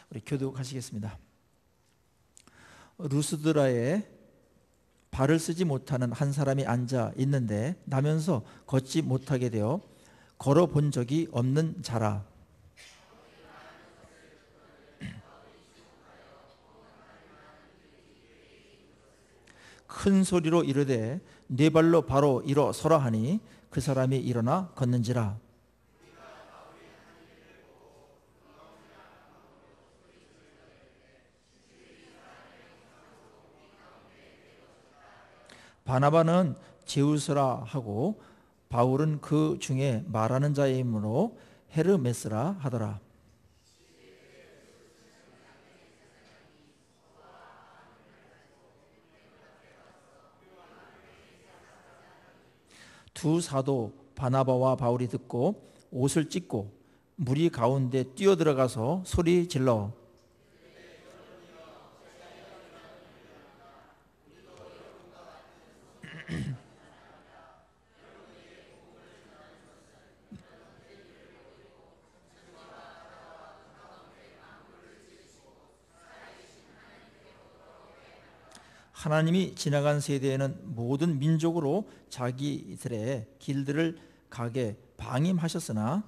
우리 교독하시겠습니다. 루스드라에 발을 쓰지 못하는 한 사람이 앉아 있는데 나면서 걷지 못하게 되어 걸어본 적이 없는 자라. 큰 소리로 이르되 네 발로 바로 일어서라 하니 그 사람이 일어나 걷는지라. 바나바는 제우스라 하고 바울은 그 중에 말하는 자이므로 헤르메스라 하더라. 두 사도 바나바와 바울이 듣고 옷을 찢고 무리 가운데 뛰어들어가서 소리 질러 하나님이 지나간 세대에는 모든 민족으로 자기들의 길들을 가게 방임하셨으나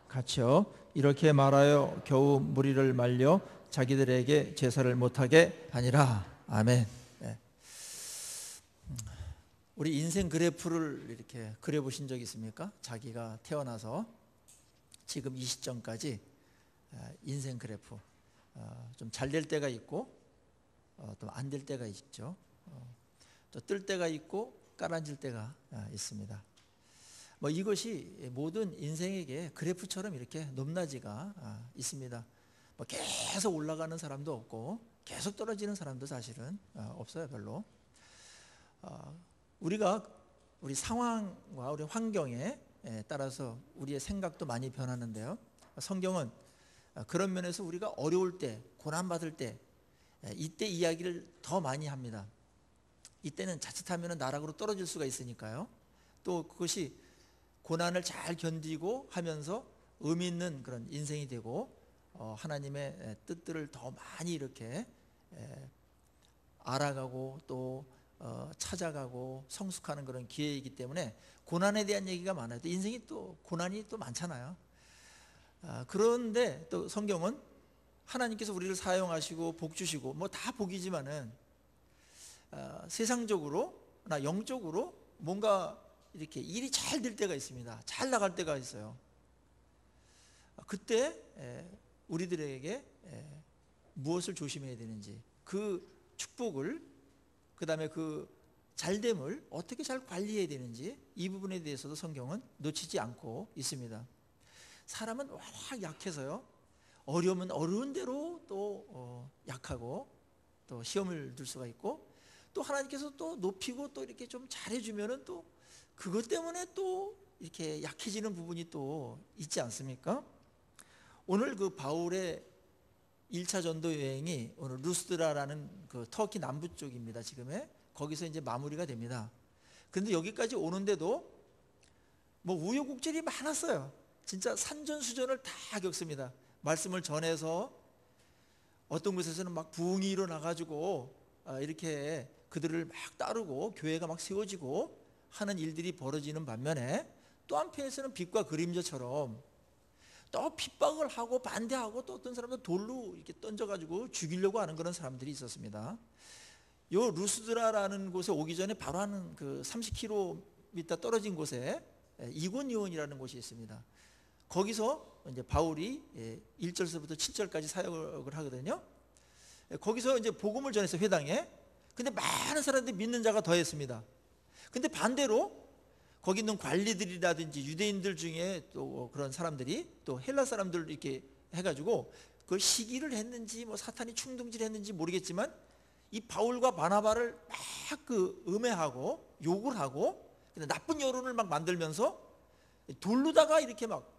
같이요 이렇게 말하여 겨우 무리를 말려 자기들에게 제사를 못하게 하니라. 아멘. 네. 우리 인생 그래프를 이렇게 그려보신 적 있습니까? 자기가 태어나서 지금 이 시점까지 인생 그래프 좀 잘 될 때가 있고 또 안 될 때가 있죠. 또 뜰 때가 있고 깔아질 때가 있습니다. 뭐 이것이 모든 인생에게 그래프처럼 이렇게 높낮이가 있습니다. 뭐 계속 올라가는 사람도 없고 계속 떨어지는 사람도 사실은 없어요. 별로. 우리가 우리 상황과 우리 환경에 따라서 우리의 생각도 많이 변하는데요. 성경은 그런 면에서 우리가 어려울 때, 고난받을 때 이때 이야기를 더 많이 합니다. 이때는 자칫하면 나락으로 떨어질 수가 있으니까요. 또 그것이 고난을 잘 견디고 하면서 의미 있는 그런 인생이 되고 하나님의 뜻들을 더 많이 이렇게 알아가고 또 찾아가고 성숙하는 그런 기회이기 때문에 고난에 대한 얘기가 많아요. 또 인생이 또 고난이 또 많잖아요. 그런데 또 성경은 하나님께서 우리를 사용하시고 복 주시고 뭐 다 복이지만은 세상적으로나 영적으로 뭔가 이렇게 일이 잘 될 때가 있습니다. 잘 나갈 때가 있어요. 그때 우리들에게 무엇을 조심해야 되는지, 그 축복을, 그 다음에 그 잘됨을 어떻게 잘 관리해야 되는지, 이 부분에 대해서도 성경은 놓치지 않고 있습니다. 사람은 워낙 약해서요, 어려우면 어려운 대로 또 약하고 또 시험을 둘 수가 있고, 또 하나님께서 또 높이고 또 이렇게 좀 잘해주면은 또 그것 때문에 또 이렇게 약해지는 부분이 또 있지 않습니까? 오늘 그 바울의 1차 전도 여행이 오늘 루스드라라는 그 터키 남부 쪽입니다. 지금의 거기서 이제 마무리가 됩니다. 그런데 여기까지 오는데도 뭐 우여곡절이 많았어요. 진짜 산전수전을 다 겪습니다. 말씀을 전해서 어떤 곳에서는 막 부흥이 일어나가지고 이렇게 그들을 막 따르고 교회가 막 세워지고 하는 일들이 벌어지는 반면에 또 한편에서는 빛과 그림자처럼 또 핍박을 하고 반대하고 또 어떤 사람도 돌로 이렇게 던져가지고 죽이려고 하는 그런 사람들이 있었습니다. 요 루스드라라는 곳에 오기 전에 바로 한 그 30km 떨어진 곳에 이고니온이라는 곳이 있습니다. 거기서 이제 바울이 1절서부터 7절까지 사역을 하거든요. 거기서 이제 복음을 전해서 회당에, 근데 많은 사람들이 믿는 자가 더했습니다. 근데 반대로 거기 있는 관리들이라든지 유대인들 중에 또 그런 사람들이 또 헬라 사람들 이렇게 해가지고 그걸 시기를 했는지 뭐 사탄이 충동질했는지 모르겠지만 이 바울과 바나바를 막 그 음해하고 욕을 하고 나쁜 여론을 막 만들면서 돌로다가 이렇게 막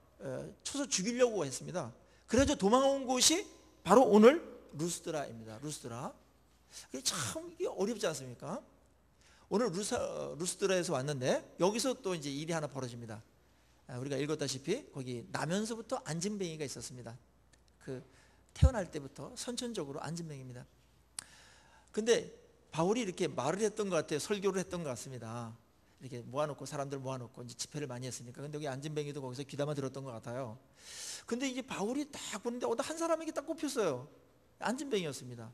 쳐서 죽이려고 했습니다. 그래서 도망온 곳이 바로 오늘 루스드라입니다. 루스드라. 참 이게 어렵지 않습니까? 오늘 루스드라에서 왔는데 여기서 또 이제 일이 하나 벌어집니다. 우리가 읽었다시피 거기 나면서부터 안진뱅이가 있었습니다. 그 태어날 때부터 선천적으로 안진뱅이입니다. 근데 바울이 이렇게 말을 했던 것 같아요. 설교를 했던 것 같습니다. 이렇게 모아놓고 사람들 모아놓고 이제 집회를 많이 했으니까. 근데 여기 안진뱅이도 거기서 귀담아 들었던 것 같아요. 근데 이제 바울이 딱 보는데 한 사람에게 딱 꼽혔어요. 안진뱅이였습니다.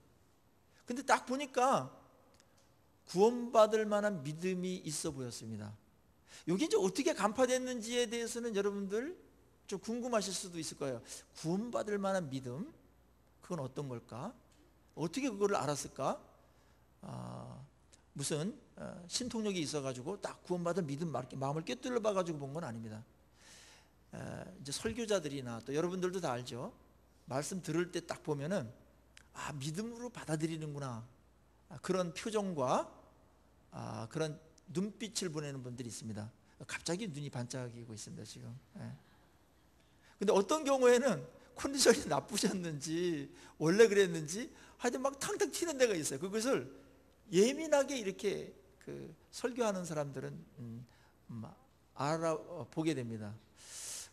근데 딱 보니까 구원받을 만한 믿음이 있어 보였습니다. 이게 이제 어떻게 간파됐는지에 대해서는 여러분들 좀 궁금하실 수도 있을 거예요. 구원받을 만한 믿음, 그건 어떤 걸까? 어떻게 그거를 알았을까? 무슨 신통력이 있어가지고 딱 구원받을 믿음 마음을 꿰뚫어 봐가지고 본 건 아닙니다. 이제 설교자들이나 또 여러분들도 다 알죠. 말씀 들을 때 딱 보면은 믿음으로 받아들이는구나, 그런 표정과 그런 눈빛을 보내는 분들이 있습니다. 갑자기 눈이 반짝이고 있습니다 지금. 근데 어떤 경우에는 컨디션이 나쁘셨는지 원래 그랬는지 하여튼 막 탕탕 튀는 데가 있어요. 그것을 예민하게 이렇게 그 설교하는 사람들은 알아보게 됩니다.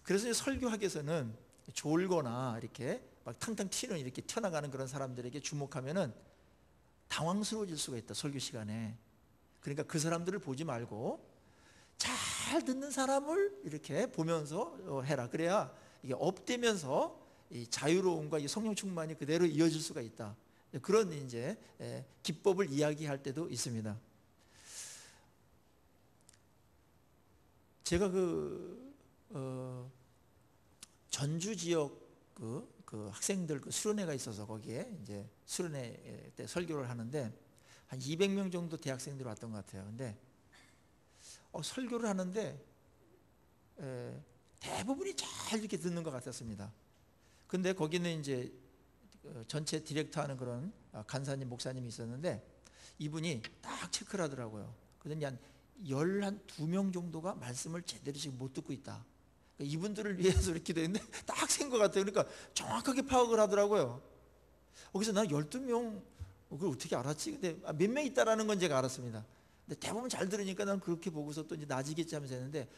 그래서 설교학에서는 졸거나 이렇게 막 탕탕 튀는, 이렇게 튀어나가는 그런 사람들에게 주목하면은 당황스러워질 수가 있다, 설교 시간에. 그러니까 그 사람들을 보지 말고 잘 듣는 사람을 이렇게 보면서 해라. 그래야 이게 업되면서 이 자유로움과 이 성령 충만이 그대로 이어질 수가 있다. 그런 이제 기법을 이야기할 때도 있습니다. 제가 전주 지역 그 학생들 수련회가 있어서 거기에 이제 수련회 때 설교를 하는데 한 200명 정도 대학생들이 왔던 것 같아요. 근데 설교를 하는데 대부분이 잘 이렇게 듣는 것 같았습니다. 근데 거기는 이제 전체 디렉터 하는 그런 간사님, 목사님이 있었는데 이분이 딱 체크를 하더라고요. 그랬더니 한 12명 정도가 말씀을 제대로 지금 못 듣고 있다. 그러니까 이분들을 위해서 이렇게 기도했는데 딱 센 것 같아요. 그러니까 정확하게 파악을 하더라고요. 거기서 나 12명, 그걸 어떻게 알았지? 근데 몇 명 있다라는 건 제가 알았습니다. 근데 대부분 잘 들으니까 난 그렇게 보고서 또 이제 나지겠지 하면서 했는데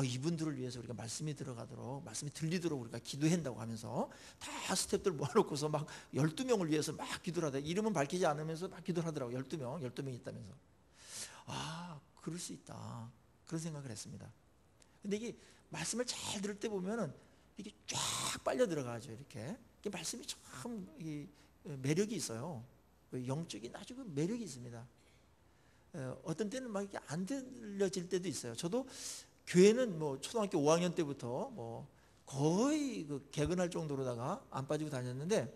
이분들을 위해서 우리가 말씀이 들어가도록, 말씀이 들리도록 우리가 기도한다고 하면서 다 스태프들 모아놓고서 막 12명을 위해서 막 기도를 하다. 이름은 밝히지 않으면서 막 기도를 하더라고요. 12명 있다면서. 그럴 수 있다, 그런 생각을 했습니다. 근데 이게 말씀을 잘 들을 때 보면은 이게 쫙 빨려 들어가죠. 이렇게 말씀이 참 매력이 있어요. 영적인 아주 매력이 있습니다. 어떤 때는 막 이게 안 들려질 때도 있어요. 저도 교회는 뭐 초등학교 5학년 때부터 뭐 거의 개근할 정도로다가 안 빠지고 다녔는데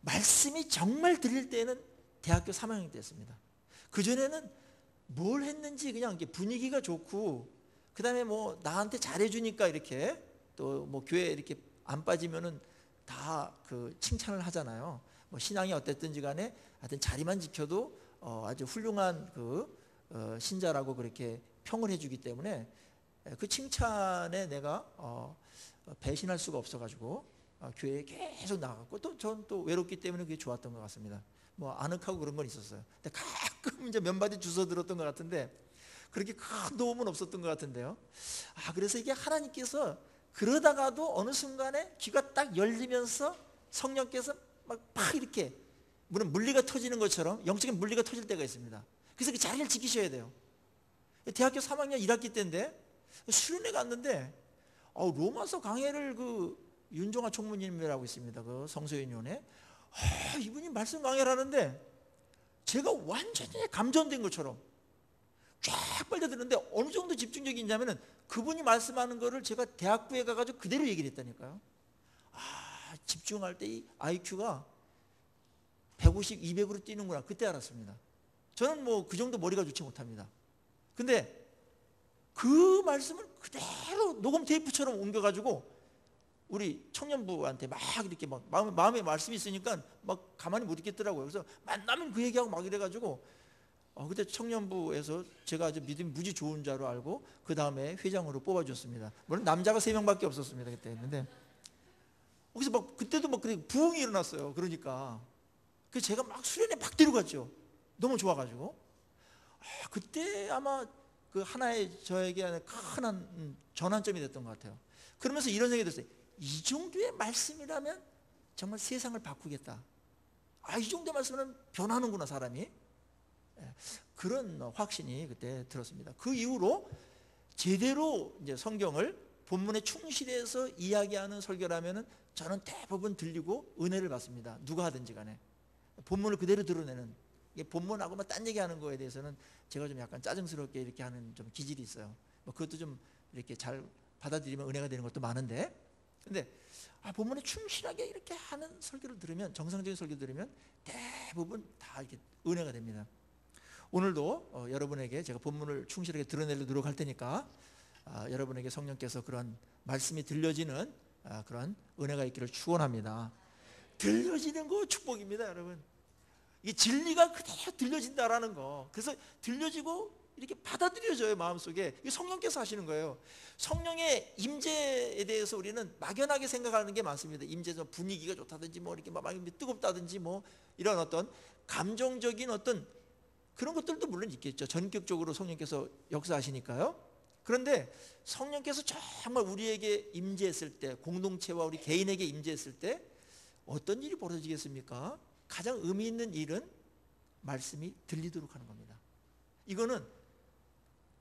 말씀이 정말 들릴 때는 대학교 3학년 때였습니다. 그 전에는 뭘 했는지 그냥 이게 분위기가 좋고, 그 다음에 뭐 나한테 잘해주니까 이렇게 또 뭐 교회 이렇게 안 빠지면은 다 칭찬을 하잖아요. 뭐 신앙이 어땠든지 간에 하여튼 자리만 지켜도 아주 훌륭한 신자라고 그렇게 평을 해주기 때문에 그 칭찬에 내가 배신할 수가 없어가지고 교회에 계속 나갔고, 또 저는 또 외롭기 때문에 그게 좋았던 것 같습니다. 뭐 아늑하고 그런 건 있었어요. 근데 가끔 이제 몇 마디 주워 들었던 것 같은데 그렇게 큰 도움은 없었던 것 같은데요. 그래서 이게 하나님께서 그러다가도 어느 순간에 귀가 딱 열리면서 성령께서 막 이렇게 물론 물리가 터지는 것처럼 영적인 물리가 터질 때가 있습니다. 그래서 그 자리를 지키셔야 돼요. 대학교 3학년 1학기 때인데 수련회 갔는데 로마서 강해를 윤종아 총무님이라고 있습니다. 성서연위원회. 이분이 말씀 강해를 하는데 제가 완전히 감전된 것처럼 쫙 빨려드는데 어느 정도 집중력이 있냐면은 그분이 말씀하는 거를 제가 대학부에 가가지고 그대로 얘기를 했다니까요. 집중할 때 이 IQ가 150, 200으로 뛰는구나, 그때 알았습니다. 저는 뭐 그 정도 머리가 좋지 못합니다. 근데 그 말씀을 그대로 녹음 테이프처럼 옮겨가지고 우리 청년부한테 막 이렇게 막 마음에 말씀이 있으니까 막 가만히 못 있겠더라고요. 그래서 만나면 그 얘기하고 막 이래가지고 그때 청년부에서 제가 아주 믿음이 무지 좋은 자로 알고 그 다음에 회장으로 뽑아줬습니다. 물론 남자가 3명밖에 없었습니다. 그때 했는데 그래서 막 그때도 막 부흥이 일어났어요. 그러니까 그 제가 막 수련회 막 데려갔죠. 너무 좋아가지고. 그때 아마 그 하나의 저에게 큰 전환점이 됐던 것 같아요. 그러면서 이런 생각이 들었어요. 이 정도의 말씀이라면 정말 세상을 바꾸겠다. 이 정도의 말씀은 변하는구나 사람이. 그런 확신이 그때 들었습니다. 그 이후로 제대로 이제 성경을 본문에 충실해서 이야기하는 설교라면은 저는 대부분 들리고 은혜를 받습니다. 누가 하든지 간에 본문을 그대로 드러내는, 본문하고 딴 얘기하는 거에 대해서는 제가 좀 약간 짜증스럽게 이렇게 하는 좀 기질이 있어요. 그것도 좀 이렇게 잘 받아들이면 은혜가 되는 것도 많은데, 근데 본문에 충실하게 이렇게 하는 설교를 들으면, 정상적인 설교 들으면 대부분 다 이렇게 은혜가 됩니다. 오늘도 여러분에게 제가 본문을 충실하게 드러내려 노력할 테니까 여러분에게 성령께서 그런 말씀이 들려지는 그런 은혜가 있기를 축원합니다. 들려지는 거 축복입니다, 여러분. 이게 진리가 그대로 들려진다라는 거. 그래서 들려지고 이렇게 받아들여져요, 마음속에. 이게 성령께서 하시는 거예요. 성령의 임재에 대해서 우리는 막연하게 생각하는 게 많습니다. 임재에서 분위기가 좋다든지 뭐 이렇게 막 뜨겁다든지 뭐 이런 어떤 감정적인 어떤 그런 것들도 물론 있겠죠. 전격적으로 성령께서 역사하시니까요. 그런데 성령께서 정말 우리에게 임재했을 때, 공동체와 우리 개인에게 임재했을 때 어떤 일이 벌어지겠습니까? 가장 의미 있는 일은 말씀이 들리도록 하는 겁니다. 이거는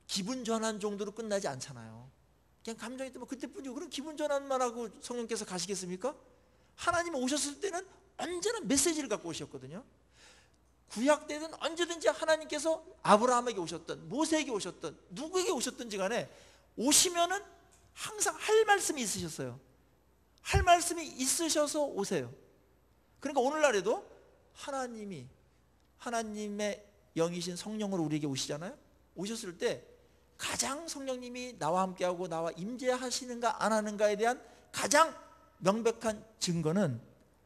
기분 전환 정도로 끝나지 않잖아요. 그냥 감정이 뜨면 그때뿐이고, 그럼 기분 전환만 하고 성령께서 가시겠습니까? 하나님 오셨을 때는 언제나 메시지를 갖고 오셨거든요. 구약 때는 언제든지 하나님께서 아브라함에게 오셨던, 모세에게 오셨던, 누구에게 오셨든지 간에 오시면은 항상 할 말씀이 있으셨어요. 할 말씀이 있으셔서 오세요. 그러니까 오늘날에도 하나님이, 하나님의 영이신 성령으로 우리에게 오시잖아요. 오셨을 때 가장 성령님이 나와 함께하고 나와 임재하시는가 안 하는가에 대한 가장 명백한 증거는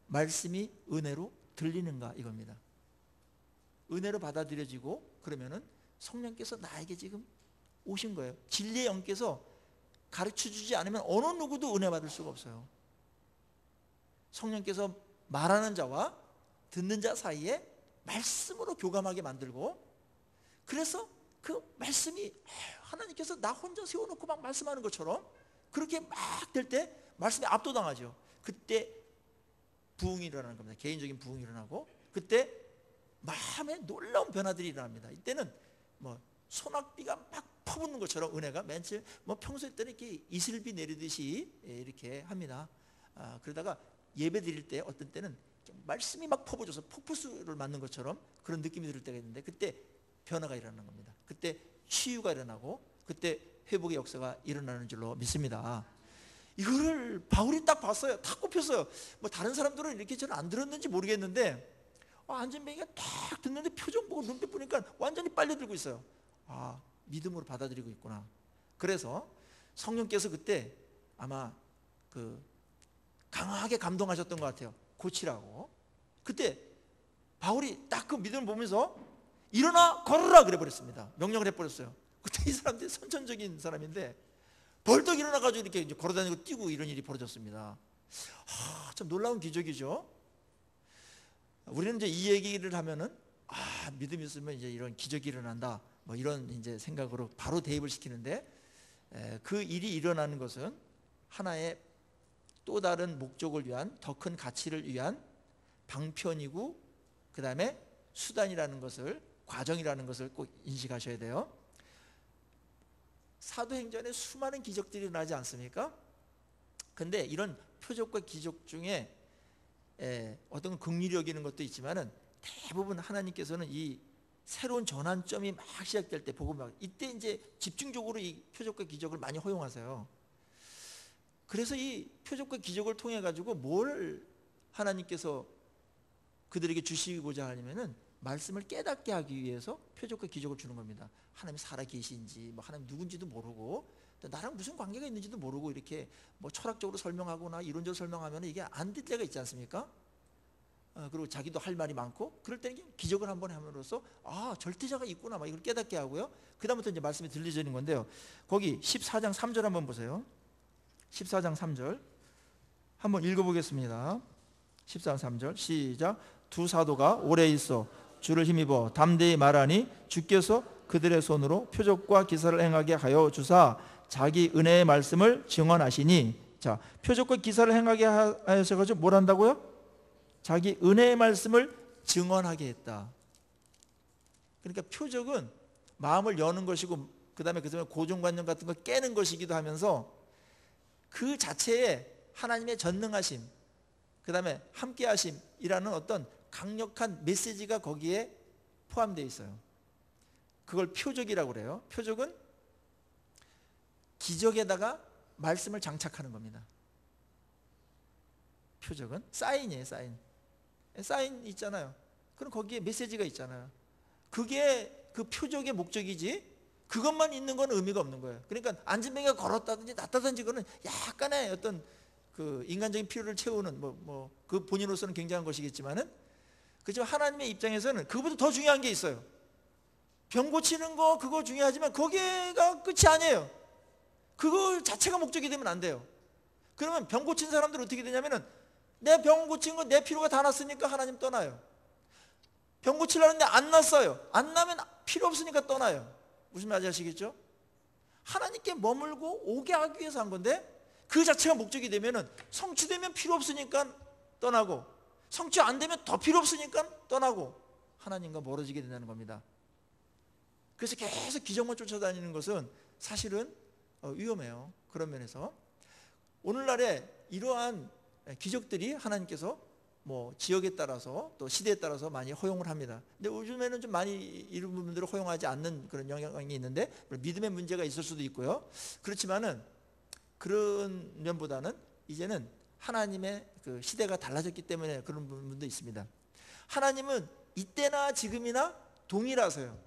말씀이 은혜로 들리는가 이겁니다. 은혜로 받아들여지고 그러면은 성령께서 나에게 지금 오신 거예요. 진리의 영께서 가르쳐주지 않으면 어느 누구도 은혜 받을 수가 없어요. 성령께서 말하는 자와 듣는 자 사이에 말씀으로 교감하게 만들고, 그래서 그 말씀이 하나님께서 나 혼자 세워놓고 막 말씀하는 것처럼 그렇게 막 될 때 말씀에 압도당하죠. 그때 부흥이 일어나는 겁니다. 개인적인 부흥이 일어나고, 그때 마음에 놀라운 변화들이 일어납니다. 이때는 뭐 소낙비가 막 퍼붓는 것처럼 은혜가 맨처음 뭐 평소에 때는 이렇게 이슬비 내리듯이 이렇게 합니다. 그러다가 예배 드릴 때 어떤 때는 말씀이 막 퍼부어져서 폭포수를 맞는 것처럼 그런 느낌이 들 때가 있는데, 그때 변화가 일어나는 겁니다. 그때 치유가 일어나고 그때 회복의 역사가 일어나는 줄로 믿습니다. 이거를 바울이 딱 봤어요. 딱 꼽혔어요. 뭐 다른 사람들은 이렇게 저는 안 들었는지 모르겠는데 안전뱅이가 딱 듣는데 표정 보고 눈빛 보니까 완전히 빨려들고 있어요. 믿음으로 받아들이고 있구나. 그래서 성령께서 그때 아마 그 강하게 감동하셨던 것 같아요. 고치라고. 그때 바울이 딱 그 믿음을 보면서 일어나 걸으라 그래 버렸습니다. 명령을 해버렸어요. 그때 이 사람들이 선천적인 사람인데 벌떡 일어나가지고 이렇게 이제 걸어다니고 뛰고 이런 일이 벌어졌습니다. 참 놀라운 기적이죠. 우리는 이제 이 얘기를 하면은 믿음이 있으면 이제 이런 기적이 일어난다, 뭐 이런 이제 생각으로 바로 대입을 시키는데, 그 일이 일어나는 것은 하나의 또 다른 목적을 위한, 더 큰 가치를 위한 방편이고, 그 다음에 수단이라는 것을, 과정이라는 것을 꼭 인식하셔야 돼요. 사도행전에 수많은 기적들이 일어나지 않습니까? 근데 이런 표적과 기적 중에 어떤 긍휼히 여기는 것도 있지만은 대부분 하나님께서는 이 새로운 전환점이 막 시작될 때, 복음 막 이때 이제 집중적으로 이 표적과 기적을 많이 허용하세요. 그래서 이 표적과 기적을 통해 가지고 뭘 하나님께서 그들에게 주시고자 하냐면은 말씀을 깨닫게 하기 위해서 표적과 기적을 주는 겁니다. 하나님이 살아 계신지, 뭐 하나님 누군지도 모르고, 나랑 무슨 관계가 있는지도 모르고 이렇게 뭐 철학적으로 설명하거나 이론적으로 설명하면 이게 안 될 때가 있지 않습니까? 그리고 자기도 할 말이 많고, 그럴 때는 기적을 한번 함으로써 절대자가 있구나, 막 이걸 깨닫게 하고요. 그 다음부터 이제 말씀이 들려지는 건데요. 거기 14장 3절 한번 보세요. 14장 3절 한번 읽어보겠습니다. 13절 시작. 두 사도가 오래 있어 주를 힘입어 담대히 말하니 주께서 그들의 손으로 표적과 기사를 행하게 하여 주사 자기 은혜의 말씀을 증언하시니. 자, 표적과 기사를 행하게 하셔가지고 뭘 한다고요? 자기 은혜의 말씀을 증언하게 했다. 그러니까 표적은 마음을 여는 것이고 그 다음에 고정관념 같은 거 깨는 것이기도 하면서 그 자체에 하나님의 전능하심, 그 다음에 함께하심이라는 어떤 강력한 메시지가 거기에 포함되어 있어요. 그걸 표적이라고 그래요. 표적은 기적에다가 말씀을 장착하는 겁니다. 표적은 사인이에요. 사인 있잖아요. 그럼 거기에 메시지가 있잖아요. 그게 그 표적의 목적이지 그것만 있는 건 의미가 없는 거예요. 그러니까 안진뱅이가 걸었다든지 낫다든지 그거는 약간의 어떤 그 인간적인 필요를 채우는 그 본인으로서는 굉장한 것이겠지만은, 그렇지만 하나님의 입장에서는 그것보다 더 중요한 게 있어요. 병 고치는 거 그거 중요하지만 거기가 끝이 아니에요. 그거 자체가 목적이 되면 안 돼요. 그러면 병 고친 사람들 어떻게 되냐면은 내 병 고친 거 내 필요가 다 났으니까 하나님 떠나요. 병 고치려는데 안 났어요. 안 나면 필요 없으니까 떠나요. 무슨 말인지 아시겠죠? 하나님께 머물고 오게 하기 위해서 한 건데 그 자체가 목적이 되면은 성취되면 필요 없으니까 떠나고 성취 안 되면 더 필요 없으니까 떠나고 하나님과 멀어지게 된다는 겁니다. 그래서 계속 기적만 쫓아다니는 것은 사실은 위험해요. 그런 면에서 오늘날에 이러한 기적들이 하나님께서 지역에 따라서 또 시대에 따라서 많이 허용을 합니다. 근데 요즘에는 좀 많이 이런 부분들을 허용하지 않는 그런 영향이 있는데 믿음의 문제가 있을 수도 있고요. 그렇지만은 그런 면보다는 이제는 하나님의 그 시대가 달라졌기 때문에 그런 부분도 있습니다. 하나님은 이때나 지금이나 동일하세요.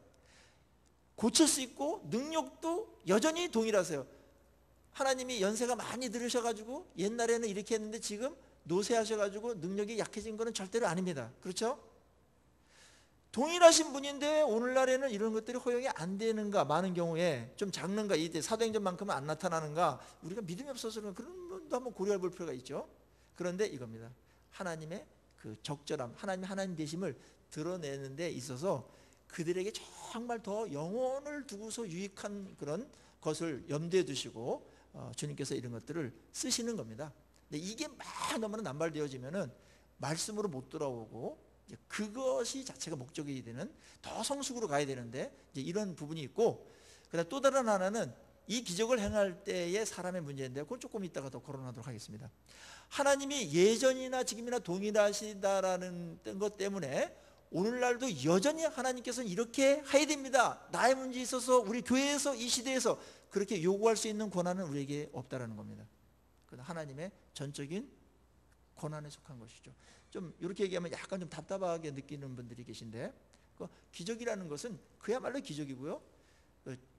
고칠 수 있고 능력도 여전히 동일하세요. 하나님이 연세가 많이 들으셔가지고 옛날에는 이렇게 했는데 지금 노쇠하셔가지고 능력이 약해진 것은 절대로 아닙니다. 그렇죠? 동일하신 분인데 오늘날에는 이런 것들이 허용이 안 되는가, 많은 경우에 좀 작는가, 이때 사도행전만큼은 안 나타나는가, 우리가 믿음이 없어서 그런 것도 한번 고려해 볼 필요가 있죠. 그런데 이겁니다. 하나님의 그 적절함, 하나님 되심을 드러내는 데 있어서 그들에게 정말 더 영혼을 두고서 유익한 그런 것을 염두에 두시고 주님께서 이런 것들을 쓰시는 겁니다. 근데 이게 막 너무나 남발되어지면은 말씀으로 못 돌아오고 그것이 자체가 목적이 되는 더 성숙으로 가야 되는데 이제 이런 부분이 있고, 그다음 또 다른 하나는 이 기적을 행할 때의 사람의 문제인데 그건 조금 이따가 더 거론하도록 하겠습니다. 하나님이 예전이나 지금이나 동일하시다라는 것 때문에 오늘날도 여전히 하나님께서는 이렇게 해야 됩니다. 나의 문제에 있어서 우리 교회에서 이 시대에서 그렇게 요구할 수 있는 권한은 우리에게 없다라는 겁니다. 하나님의 전적인 권한에 속한 것이죠. 좀 이렇게 얘기하면 약간 좀 답답하게 느끼는 분들이 계신데, 기적이라는 것은 그야말로 기적이고요,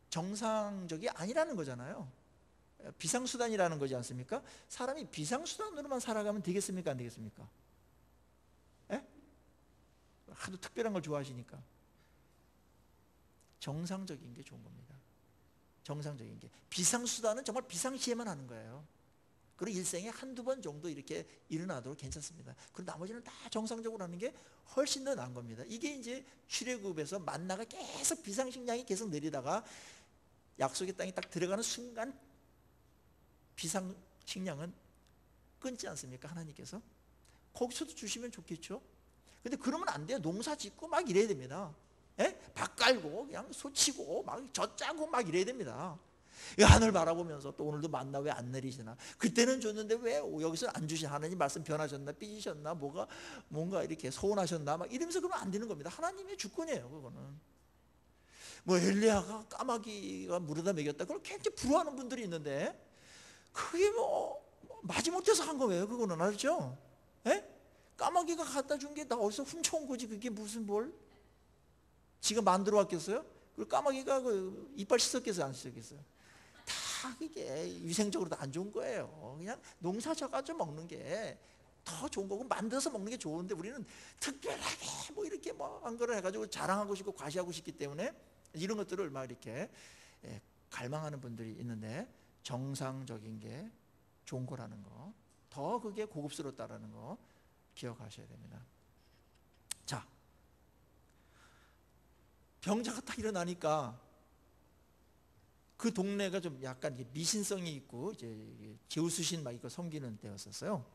정상적이 아니라는 거잖아요. 비상수단이라는 거지 않습니까? 사람이 비상수단으로만 살아가면 되겠습니까? 안 되겠습니까? 에? 하도 특별한 걸 좋아하시니까. 정상적인 게 좋은 겁니다. 정상적인 게. 비상수단은 정말 비상시에만 하는 거예요. 그리고 일생에 한두 번 정도 이렇게 일어나도록 괜찮습니다. 그리고 나머지는 다 정상적으로 하는 게 훨씬 더 나은 겁니다. 이게 이제 출애굽에서 만나가 계속 비상식량이 계속 내리다가 약속의 땅에 딱 들어가는 순간 비상식량은 끊지 않습니까? 하나님께서. 거기서도 주시면 좋겠죠. 근데 그러면 안 돼요. 농사 짓고 막 이래야 됩니다. 밭 깔고 그냥 소 치고 막 젖 짜고 막 이래야 됩니다. 하늘 바라보면서 또 오늘도 만나 왜 안 내리시나, 그때는 줬는데 왜 여기서 안 주시나, 하나님 말씀 변하셨나, 삐지셨나, 뭔가 이렇게 서운하셨나 막 이러면서 그러면 안 되는 겁니다. 하나님의 주권이에요. 그거는 엘리야가 까마귀가 물에다 먹였다, 그걸 굉장히 부러워하는 분들이 있는데 그게 마지못해서 한 거예요. 그거는 알죠? 까마귀가 갖다 준 게 나 어디서 훔쳐온 거지. 그게 무슨 뭘 지가 만들어 왔겠어요? 그리고 까마귀가 그 이빨 씻었겠어요? 안 씻었겠어요? 다 그게 위생적으로도 안 좋은 거예요. 그냥 농사 져가지고 먹는 게 더 좋은 거고 만들어서 먹는 게 좋은데 우리는 특별하게 이렇게 한 거를 해가지고 자랑하고 싶고 과시하고 싶기 때문에 이런 것들을 막 이렇게 갈망하는 분들이 있는데 정상적인 게 좋은 거라는 거, 더 그게 고급스럽다라는 거 기억하셔야 됩니다. 자, 병자가 딱 일어나니까 그 동네가 좀 약간 미신성이 있고 이제 제우스신 막 이거 섬기는 때였었어요.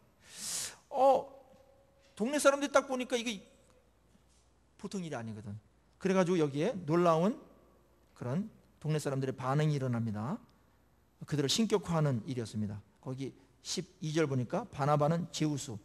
동네 사람들이 딱 보니까 이게 보통 일이 아니거든. 그래가지고 여기에 놀라운 그런 동네 사람들의 반응이 일어납니다. 그들을 신격화하는 일이었습니다. 거기 12절 보니까 바나바는 제우스,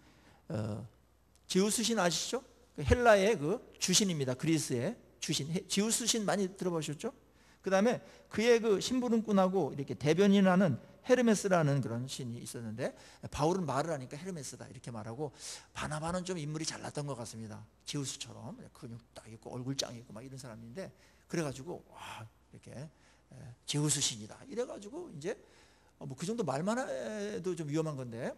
제우스신 아시죠? 헬라의 그 주신입니다. 그리스의 주신. 제우스신 많이 들어보셨죠? 그 다음에 그의 그 심부름꾼하고 이렇게 대변인하는 헤르메스라는 그런 신이 있었는데, 바울은 말을 하니까 헤르메스다 이렇게 말하고, 바나바는 좀 인물이 잘났던 것 같습니다. 제우스처럼 근육 딱 있고 얼굴 짱 있고 막 이런 사람인데, 그래가지고 와 이렇게 제우스 신이다 이래가지고 이제 뭐 그 정도 말만 해도 좀 위험한 건데,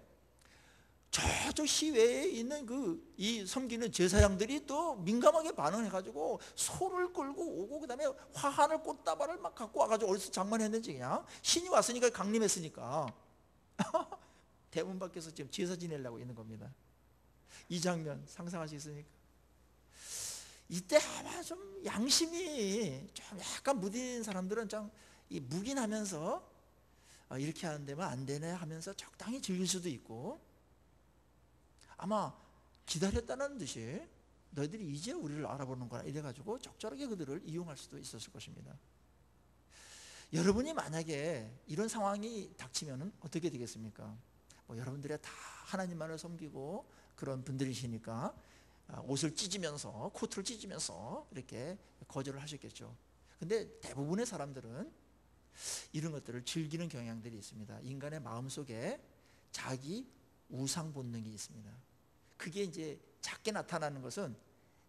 저쪽 시외에 있는 그 이 섬기는 제사장들이 또 민감하게 반응해가지고 소를 끌고 오고, 그 다음에 화환을 꽃다발을 막 갖고 와가지고 어디서 장만했는지, 그냥 신이 왔으니까 강림했으니까 대문 밖에서 지금 제사 지내려고 있는 겁니다. 이 장면 상상하시겠습니까? 이때 아마 좀 양심이 좀 약간 무딘 사람들은 좀 묵인하면서 이렇게 하는 데면 안 되네 하면서 적당히 즐길 수도 있고, 아마 기다렸다는 듯이 너희들이 이제 우리를 알아보는구나 이래가지고 적절하게 그들을 이용할 수도 있었을 것입니다. 여러분이 만약에 이런 상황이 닥치면 어떻게 되겠습니까? 뭐 여러분들이 다 하나님만을 섬기고 그런 분들이시니까 옷을 찢으면서, 코트를 찢으면서 이렇게 거절을 하셨겠죠. 근데 대부분의 사람들은 이런 것들을 즐기는 경향들이 있습니다. 인간의 마음속에 자기 우상 본능이 있습니다. 그게 이제 작게 나타나는 것은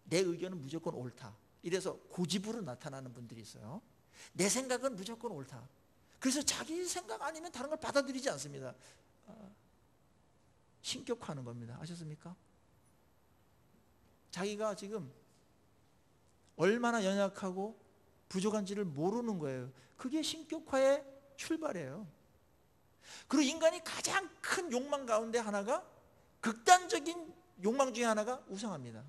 내 의견은 무조건 옳다, 이래서 고집으로 나타나는 분들이 있어요. 내 생각은 무조건 옳다. 그래서 자기 생각 아니면 다른 걸 받아들이지 않습니다. 신격화하는 겁니다. 아셨습니까? 자기가 지금 얼마나 연약하고 부족한지를 모르는 거예요. 그게 신격화의 출발이에요. 그리고 인간이 가장 큰 욕망 가운데 하나가, 극단적인 욕망 중에 하나가 우상합니다.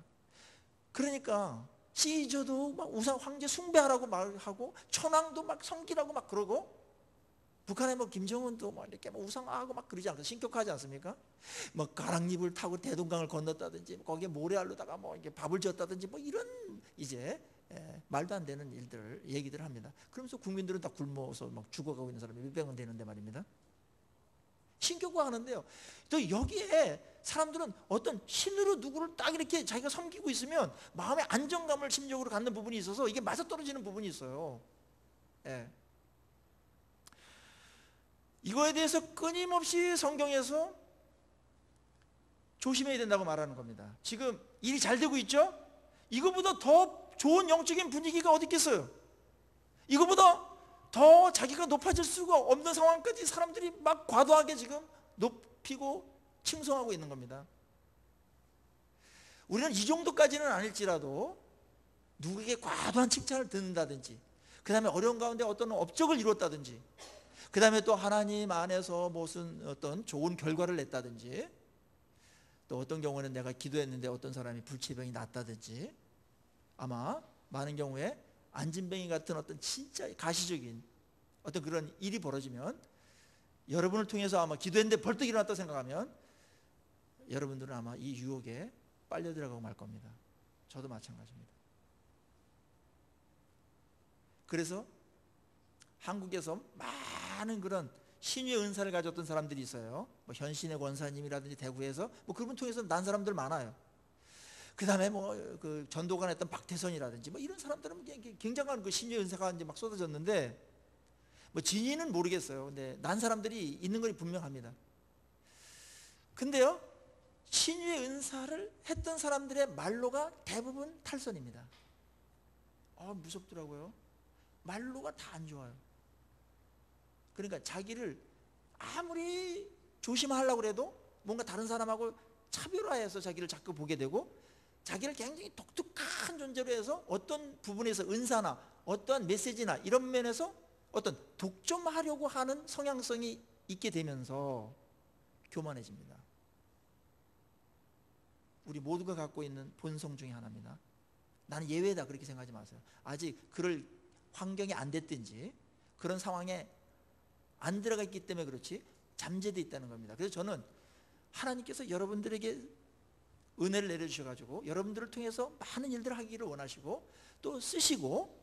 그러니까 시저도 막 우상 황제 숭배하라고 말하고, 천황도 막 섬기라고 막 그러고, 북한의 뭐 김정은도 막 이렇게 뭐 우상하고 막 그러지 않고 신격화하지 않습니까? 뭐 가랑잎을 타고 대동강을 건넜다든지, 거기에 모래알로다가 뭐 이게 밥을 지었다든지, 뭐 이런 이제 말도 안 되는 일들 얘기들 합니다. 그러면서 국민들은 다 굶어서 막 죽어가고 있는 사람이 몇백 명 되는데 말입니다. 신격화 하는데요, 또 여기에 사람들은 어떤 신으로 누구를 딱 이렇게 자기가 섬기고 있으면 마음의 안정감을 심적으로 갖는 부분이 있어서 이게 맞아떨어지는 부분이 있어요. 이거에 대해서 끊임없이 성경에서 조심해야 된다고 말하는 겁니다. 지금 일이 잘 되고 있죠? 이거보다 더 좋은 영적인 분위기가 어디 있겠어요? 이거보다 더 자기가 높아질 수가 없는 상황까지 사람들이 막 과도하게 지금 높이고 칭송하고 있는 겁니다. 우리는 이 정도까지는 아닐지라도 누구에게 과도한 칭찬을 듣는다든지, 그 다음에 어려운 가운데 어떤 업적을 이뤘다든지, 그 다음에 또 하나님 안에서 무슨 어떤 좋은 결과를 냈다든지, 또 어떤 경우는 내가 기도했는데 어떤 사람이 불치병이 낫다든지, 아마 많은 경우에 안진뱅이 같은 어떤 진짜 가시적인 어떤 그런 일이 벌어지면, 여러분을 통해서 아마 기도했는데 벌떡 일어났다고 생각하면 여러분들은 아마 이 유혹에 빨려 들어가고 말 겁니다. 저도 마찬가지입니다. 그래서 한국에서 많은 그런 신유의 은사를 가졌던 사람들이 있어요. 뭐 현신의 권사님이라든지 대구에서 뭐 그분 통해서 난 사람들 많아요. 그 다음에 뭐 그 전도관 했던 박태선이라든지 뭐 이런 사람들은 굉장한 그 신유의 은사가 이제 막 쏟아졌는데, 뭐 진위는 모르겠어요. 근데 난 사람들이 있는 건 분명합니다. 근데요, 신유의 은사를 했던 사람들의 말로가 대부분 탈선입니다. 무섭더라고요. 말로가 다 안 좋아요. 그러니까 자기를 아무리 조심하려고 해도 뭔가 다른 사람하고 차별화해서 자기를 자꾸 보게 되고, 자기를 굉장히 독특한 존재로 해서 어떤 부분에서 은사나 어떠한 메시지나 이런 면에서 어떤 독점하려고 하는 성향성이 있게 되면서 교만해집니다. 우리 모두가 갖고 있는 본성 중에 하나입니다. 나는 예외다 그렇게 생각하지 마세요. 아직 그럴 환경이 안 됐든지 그런 상황에 안 들어가 있기 때문에 그렇지 잠재되어 있다는 겁니다. 그래서 저는 하나님께서 여러분들에게 은혜를 내려주셔가지고 여러분들을 통해서 많은 일들을 하기를 원하시고 또 쓰시고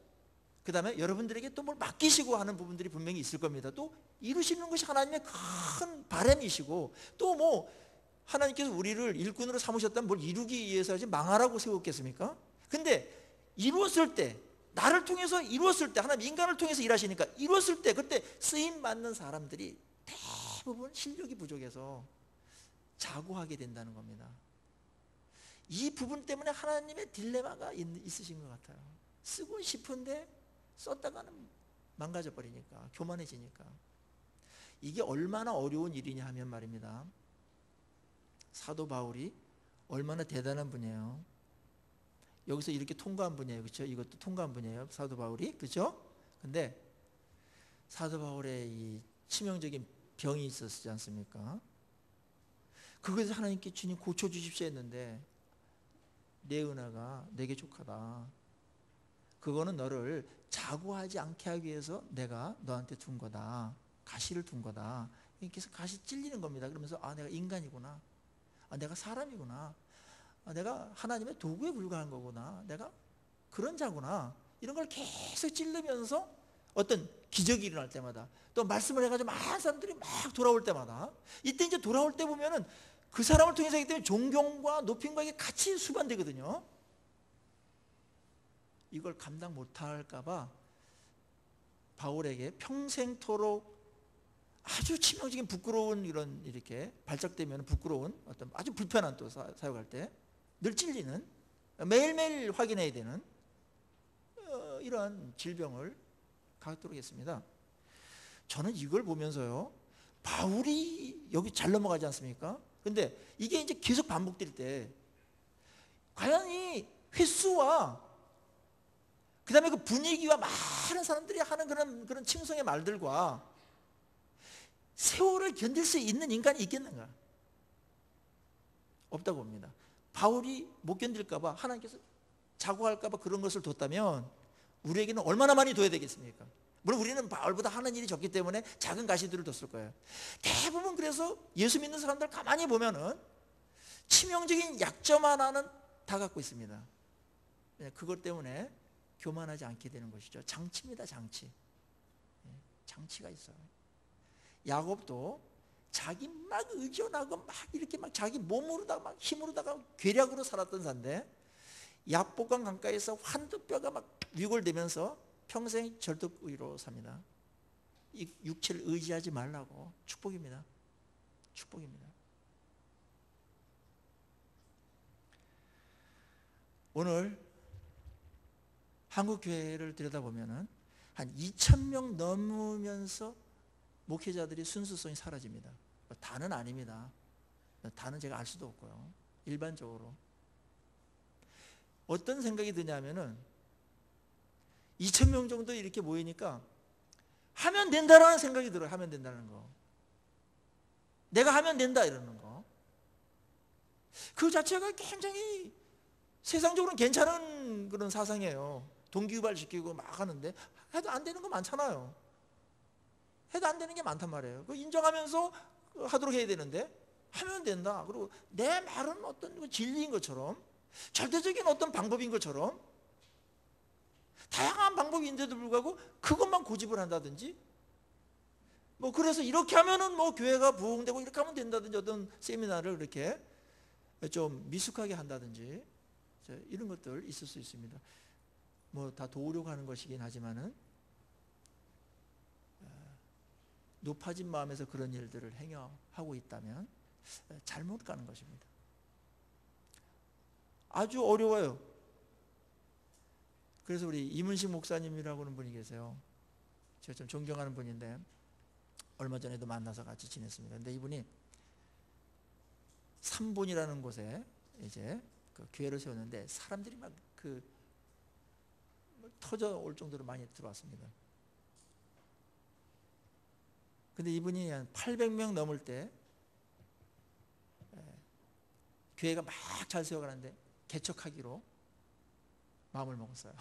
그 다음에 여러분들에게 또 뭘 맡기시고 하는 부분들이 분명히 있을 겁니다. 또 이루시는 것이 하나님의 큰 바람이시고 또 뭐 하나님께서 우리를 일꾼으로 삼으셨다면 뭘 이루기 위해서 하지 망하라고 세웠겠습니까? 근데 이루었을 때 나를 통해서 이루었을 때 하나님 인간을 통해서 일하시니까 이루었을 때 그때 쓰임받는 사람들이 대부분 실력이 부족해서 자고하게 된다는 겁니다. 이 부분 때문에 하나님의 딜레마가 있으신 것 같아요. 쓰고 싶은데 썼다가는 망가져 버리니까 교만해지니까. 이게 얼마나 어려운 일이냐 하면 말입니다. 사도 바울이 얼마나 대단한 분이에요. 여기서 이렇게 통과한 분이에요. 그렇죠? 이것도 통과한 분이에요. 사도 바울이. 그렇죠? 근데 사도 바울의 이 치명적인 병이 있었지 않습니까? 그것을 하나님께 주님 고쳐주십시오 했는데 내 은혜가 내게 족하다. 그거는 너를 자고하지 않게 하기 위해서 내가 너한테 둔 거다. 가시를 둔 거다. 그래서 가시 찔리는 겁니다. 그러면서 아 내가 인간이구나. 아 내가 사람이구나. 아, 내가 하나님의 도구에 불과한 거구나. 내가 그런 자구나. 이런 걸 계속 찔르면서 어떤 기적이 일어날 때마다 또 말씀을 해가지고 많은 사람들이 막 돌아올 때마다 이때 이제 돌아올 때 보면은 그 사람을 통해서 하기 때문에 존경과 높임과 이게 같이 수반되거든요. 이걸 감당 못할까봐 바울에게 평생토록 아주 치명적인 부끄러운 이런 이렇게 발작되면 부끄러운 어떤 아주 불편한 또 사역할 때 늘 찔리는 매일매일 확인해야 되는 이런 질병을 갖도록 했습니다. 저는 이걸 보면서요 바울이 여기 잘 넘어가지 않습니까? 근데 이게 이제 계속 반복될 때 과연 이 횟수와 그 다음에 그 분위기와 많은 사람들이 하는 그런 칭송의 말들과 세월을 견딜 수 있는 인간이 있겠는가? 없다고 봅니다. 바울이 못 견딜까봐 하나님께서 자고할까봐 그런 것을 뒀다면 우리에게는 얼마나 많이 둬야 되겠습니까? 물론 우리는 바울보다 하는 일이 적기 때문에 작은 가시들을 뒀을 거예요. 대부분 그래서 예수 믿는 사람들 가만히 보면은 치명적인 약점 하나는 다 갖고 있습니다. 그것 때문에 교만하지 않게 되는 것이죠. 장치입니다. 장치. 장치가 있어요. 야곱도 자기 막 의존하고 막 이렇게 막 자기 몸으로다가 막 힘으로다가 괴력으로 살았던 사인데 야복강 강가에서 환두뼈가 막 위골되면서 평생 절뚝의로 삽니다. 이 육체를 의지하지 말라고. 축복입니다. 축복입니다. 오늘 한국 교회를 들여다보면은 한 2,000명 넘으면서 목회자들이 순수성이 사라집니다. 다는 아닙니다. 다는 제가 알 수도 없고요. 일반적으로 어떤 생각이 드냐면은 2,000명 정도 이렇게 모이니까 하면 된다라는 생각이 들어요. 하면 된다는 거. 내가 하면 된다 이러는 거. 그 자체가 굉장히 세상적으로는 괜찮은 그런 사상이에요. 동기유발시키고 막 하는데 해도 안 되는 거 많잖아요. 해도 안 되는 게 많단 말이에요. 그거 인정하면서 하도록 해야 되는데 하면 된다. 그리고 내 말은 어떤 진리인 것처럼 절대적인 어떤 방법인 것처럼 다양한 방법이 있는데도 불구하고 그것만 고집을 한다든지 뭐 그래서 이렇게 하면은 뭐 교회가 부흥되고 이렇게 하면 된다든지 어떤 세미나를 이렇게 좀 미숙하게 한다든지 이런 것들 있을 수 있습니다. 뭐 다 도우려고 하는 것이긴 하지만은 높아진 마음에서 그런 일들을 행하고 있다면 잘못 가는 것입니다. 아주 어려워요. 그래서 우리 이문식 목사님이라고 하는 분이 계세요. 제가 좀 존경하는 분인데 얼마 전에도 만나서 같이 지냈습니다. 근데 이분이 삼본이라는 곳에 이제 그 교회를 세웠는데 사람들이 막 터져 올 정도로 많이 들어왔습니다. 근데 이분이 한 800명 넘을 때 교회가 막 잘 세워가는데 개척하기로 마음을 먹었어요.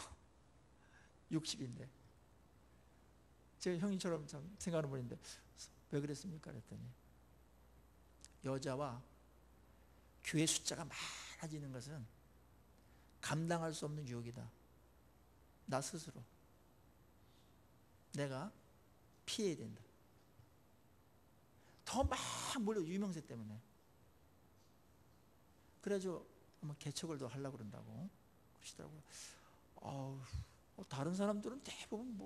60인데. 제가 형님처럼 참 생각하는 분인데 왜 그랬습니까? 그랬더니 여자와 교회 숫자가 많아지는 것은 감당할 수 없는 유혹이다. 나 스스로 내가 피해야 된다. 더 막 몰려, 유명세 때문에. 그래가지고 아마 개척을 더 하려고 그런다고 그러시더라고요. 다른 사람들은 대부분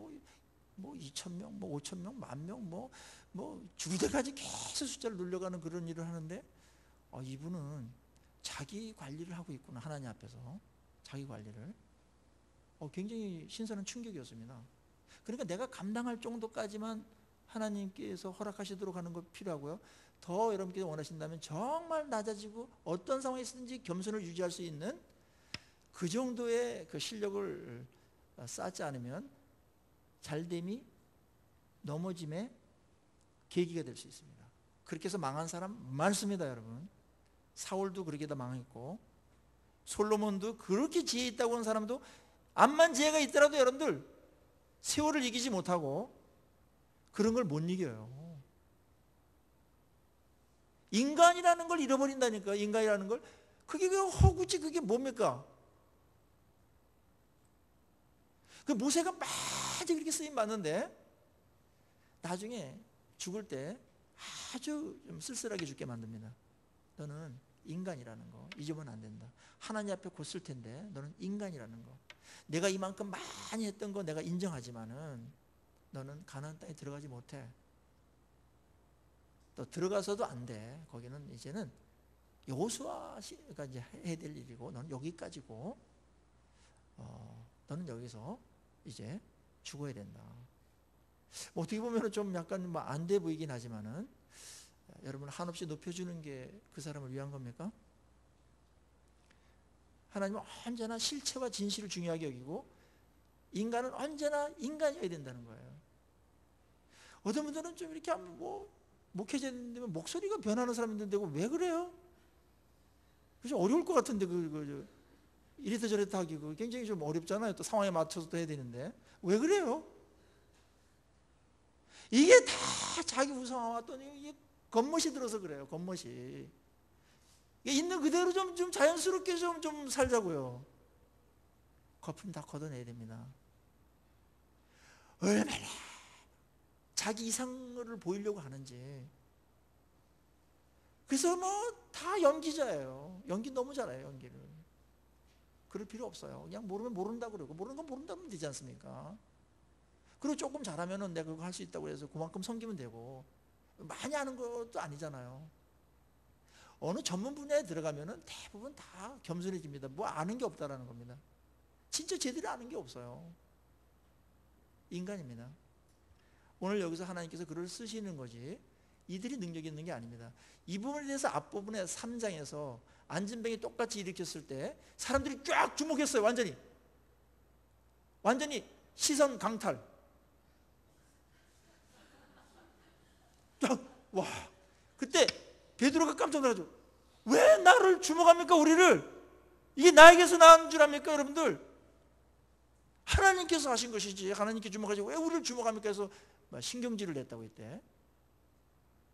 뭐 2,000명, 뭐 5,000명, 10,000명, 뭐 죽을 때까지 계속 숫자를 늘려가는 그런 일을 하는데, 이분은 자기 관리를 하고 있구나. 하나님 앞에서 자기 관리를. 굉장히 신선한 충격이었습니다. 그러니까 내가 감당할 정도까지만 하나님께서 허락하시도록 하는 거 필요하고요. 더 여러분께서 원하신다면 정말 낮아지고 어떤 상황에 있든지 겸손을 유지할 수 있는 그 정도의 그 실력을 쌓지 않으면 잘됨이 넘어짐의 계기가 될 수 있습니다. 그렇게 해서 망한 사람 많습니다, 여러분. 사울도 그렇게 다 망했고, 솔로몬도 그렇게 지혜 있다고 하는 사람도 암만 지혜가 있더라도 여러분들 세월을 이기지 못하고 그런 걸 못 이겨요. 인간이라는 걸 잃어버린다니까. 인간이라는 걸. 그게 허구지. 그게 뭡니까? 그 모세가 많이 그렇게 쓰임 받는데 나중에 죽을 때 아주 좀 쓸쓸하게 죽게 만듭니다. 너는 인간이라는 거 잊으면 안 된다. 하나님 앞에 곧 쓸 텐데 너는 인간이라는 거. 내가 이만큼 많이 했던 거 내가 인정하지만은 너는 가나안 땅에 들어가지 못해. 또 들어가서도 안 돼. 거기는 이제는 여호수아가 이제 해야 될 일이고 너는 여기까지고 너는 여기서 이제 죽어야 된다. 뭐 어떻게 보면 좀 약간 뭐 안 돼 보이긴 하지만은 여러분 한없이 높여주는 게 그 사람을 위한 겁니까? 하나님은 언제나 실체와 진실을 중요하게 여기고 인간은 언제나 인간이어야 된다는 거예요. 어떤 분들은 좀 이렇게 하면 뭐 목회자인데 목소리가 변하는 사람이 있는데 왜 그래요? 그죠? 어려울 것 같은데 이래서 저래서 하기 굉장히 좀 어렵잖아요. 또 상황에 맞춰서 또 해야 되는데 왜 그래요? 이게 다 자기 우상화왔더니 이게 겉멋이 들어서 그래요. 겉멋이. 있는 그대로 좀 자연스럽게 좀 살자고요. 거품 다 걷어내야 됩니다. 얼마나 자기 이상을 보이려고 하는지. 그래서 뭐 다 연기자예요. 연기 너무 잘해요. 연기를. 그럴 필요 없어요. 그냥 모르면 모른다고 그러고 모르는 건 모른다고 하면 되지 않습니까? 그리고 조금 잘하면은 내가 그거 할 수 있다고 해서 그만큼 섬기면 되고 많이 아는 것도 아니잖아요. 어느 전문 분야에 들어가면은 대부분 다 겸손해집니다. 뭐 아는 게 없다라는 겁니다. 진짜 제대로 아는 게 없어요. 인간입니다. 오늘 여기서 하나님께서 글을 쓰시는 거지 이들이 능력이 있는 게 아닙니다. 이 부분에 대해서 앞부분에 3장에서 안진뱅이 똑같이 일으켰을 때 사람들이 쫙 주목했어요. 완전히 시선 강탈. 와, 그때 베드로가 깜짝 놀라죠. 왜 나를 주목합니까? 우리를. 이게 나에게서 나온 줄 압니까? 여러분들, 하나님께서 하신 것이지 하나님께 주목하지 왜 우리를 주목합니까? 해서 신경질을 냈다고 했대.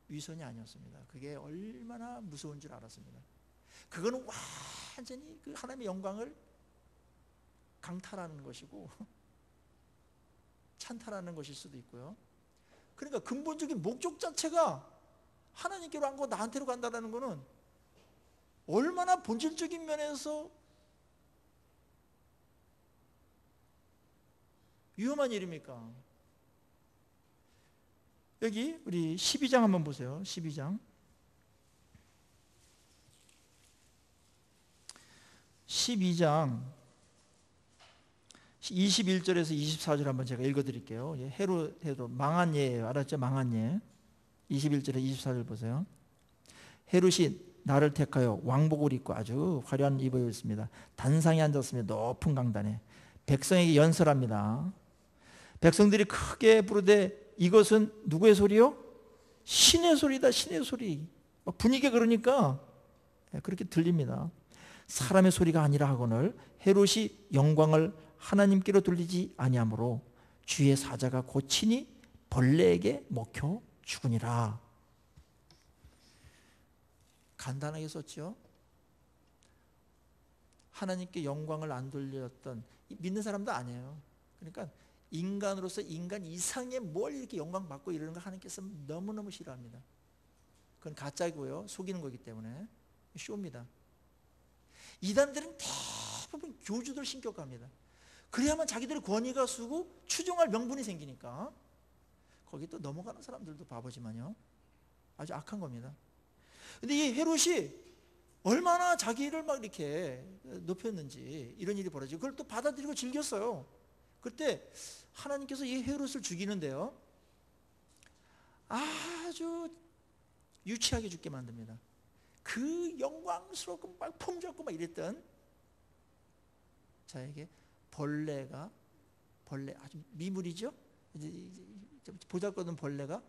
위선이 아니었습니다. 그게 얼마나 무서운 줄 알았습니다. 그거는 완전히 그 하나님의 영광을 강탈하는 것이고 찬탈하는 것일 수도 있고요. 그러니까 근본적인 목적 자체가 하나님께로 안 가고 나한테로 간다는 것은 얼마나 본질적인 면에서 위험한 일입니까? 여기 우리 12장 한번 보세요. 12장 21절에서 24절 한번 제가 읽어드릴게요. 헤롯 망한 예예요. 알았죠? 망한 예. 21절에 24절 보세요. 헤롯이 나를 택하여 왕복을 입고 아주 화려한 입을 입었습니다. 단상에 앉았으며 높은 강단에 백성에게 연설합니다. 백성들이 크게 부르되 이것은 누구의 소리요? 신의 소리다. 신의 소리. 막 분위기가 그러니까 그렇게 들립니다. 사람의 소리가 아니라 하거늘 헤롯이 영광을 하나님께로 돌리지 아니하므로 주의 사자가 고치니 벌레에게 먹혀 죽으니라. 간단하게 썼죠. 하나님께 영광을 안 돌렸던 믿는 사람도 아니에요. 그러니까 인간으로서 인간 이상의 뭘 이렇게 영광 받고 이러는 거 하나님께서 너무너무 싫어합니다. 그건 가짜고요. 속이는 거기 때문에 쇼입니다. 이단들은 대부분 교주들 신격합니다. 그래야만 자기들의 권위가 쓰고 추종할 명분이 생기니까. 거기 또 넘어가는 사람들도 바보지만요. 아주 악한 겁니다. 근데 이 헤롯이 얼마나 자기를 막 이렇게 높였는지 이런 일이 벌어지고 그걸 또 받아들이고 즐겼어요. 그때 하나님께서 이 헤롯을 죽이는데요. 아주 유치하게 죽게 만듭니다. 그 영광스럽고 막 폼잡고 막 이랬던 자에게 벌레 아주 미물이죠. 보잘것없는 벌레가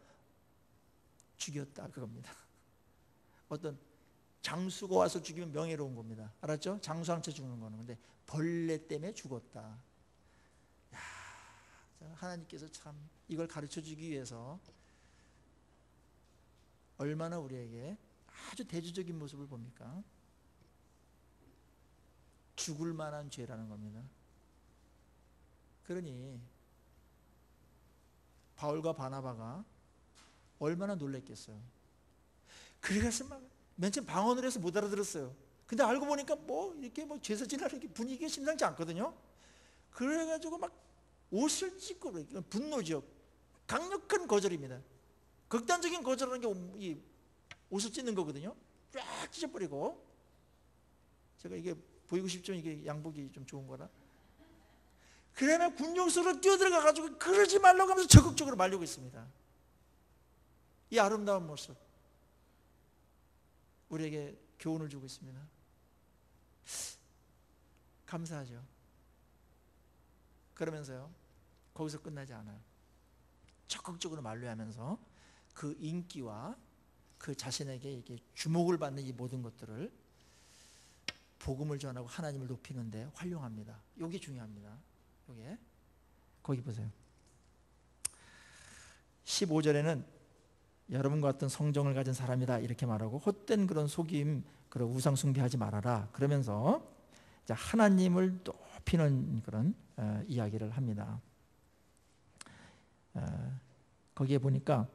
죽였다 그겁니다. 어떤 장수가 와서 죽이면 명예로운 겁니다. 알았죠? 장수한 채 죽는 거는. 근데 벌레 때문에 죽었다. 야, 하나님께서 참 이걸 가르쳐 주기 위해서 얼마나 우리에게 아주 대조적인 모습을 봅니까? 죽을 만한 죄라는 겁니다. 그러니 바울과 바나바가 얼마나 놀랬겠어요. 그래서 막 맨 처음 방언을 해서 못 알아들었어요. 근데 알고 보니까 뭐 이렇게 뭐 제사 지나는 분위기가 심상치 않거든요. 그래가지고 막 옷을 찢고 분노죠. 강력한 거절입니다. 극단적인 거절하는 게 옷을 찢는 거거든요. 쫙 찢어버리고. 제가 이게 보이고 싶죠? 이게 양복이 좀 좋은 거라. 그러면 군용수로 뛰어들어가 가지고 그러지 말라고 하면서 적극적으로 말리고 있습니다. 이 아름다운 모습 우리에게 교훈을 주고 있습니다. 감사하죠. 그러면서요 거기서 끝나지 않아요. 적극적으로 만류하면서 그 인기와 그 자신에게 이게 주목을 받는 이 모든 것들을 복음을 전하고 하나님을 높이는데 활용합니다. 이게 중요합니다. 이게 거기 보세요. 15절에는 여러분과 같은 성정을 가진 사람이다 이렇게 말하고 헛된 그런 속임, 그런 우상 숭배하지 말아라. 그러면서 하나님을 높이는 그런 이야기를 합니다. 거기에 보니까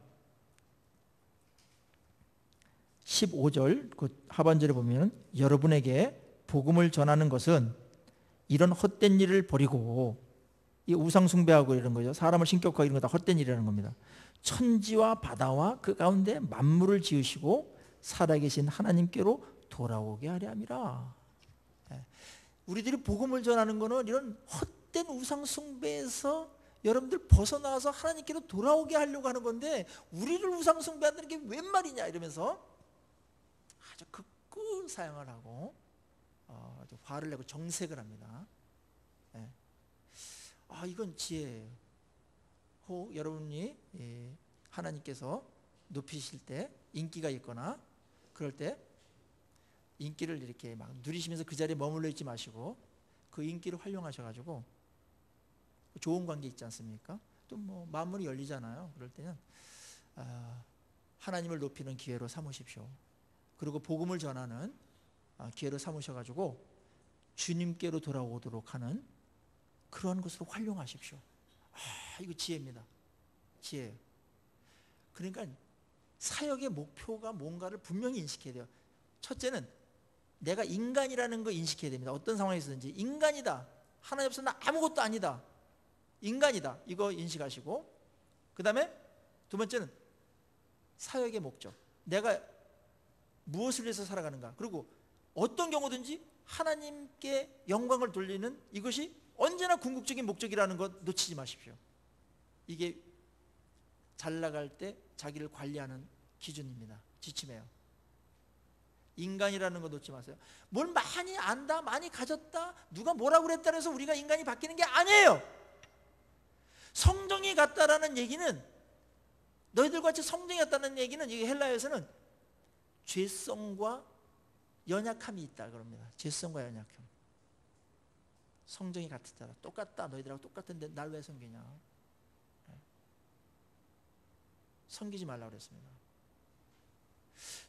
15절 그 하반절에 보면 여러분에게 복음을 전하는 것은 이런 헛된 일을 버리고 이 우상 숭배하고 이런 거죠. 사람을 신격화하고 이런 거 다 헛된 일이라는 겁니다. 천지와 바다와 그 가운데 만물을 지으시고 살아계신 하나님께로 돌아오게 하려 함이라. 우리들이 복음을 전하는 거는 이런 헛된 우상 숭배에서 여러분들 벗어나와서 하나님께로 돌아오게 하려고 하는 건데 우리를 우상 숭배한다는 게 웬 말이냐 이러면서 아주 극구 사용을 하고 아주 화를 내고 정색을 합니다. 이건 지혜예요. 혹 여러분이 하나님께서 높이실 때 인기가 있거나 그럴 때 인기를 이렇게 막 누리시면서 그 자리에 머물러 있지 마시고 그 인기를 활용하셔가지고 좋은 관계 있지 않습니까? 또 뭐 만물이 열리잖아요. 그럴 때는 하나님을 높이는 기회로 삼으십시오. 그리고 복음을 전하는 기회로 삼으셔가지고 주님께로 돌아오도록 하는 그러한 것으로 활용하십시오. 이거 지혜입니다. 지혜. 그러니까 사역의 목표가 뭔가를 분명히 인식해야 돼요. 첫째는 내가 인간이라는 거 인식해야 됩니다. 어떤 상황에서든지 인간이다. 하나님 없어 나 아무것도 아니다. 인간이다. 이거 인식하시고 그 다음에 두 번째는 사역의 목적. 내가 무엇을 위해서 살아가는가. 그리고 어떤 경우든지 하나님께 영광을 돌리는 이것이 언제나 궁극적인 목적이라는 것 놓치지 마십시오. 이게 잘 나갈 때 자기를 관리하는 기준입니다. 지침이에요. 인간이라는 거 놓지 마세요. 뭘 많이 안다, 많이 가졌다, 누가 뭐라고 그랬다 해서 우리가 인간이 바뀌는 게 아니에요. 성정이 같다라는 얘기는 너희들 같이 성정이 같다는 얘기는 이 헬라어에서는 죄성과 연약함이 있다 그럽니다. 죄성과 연약함. 성정이 같았잖아. 똑같다. 너희들하고 똑같은데 날 왜 섬기냐. 섬기지 말라고 그랬습니다.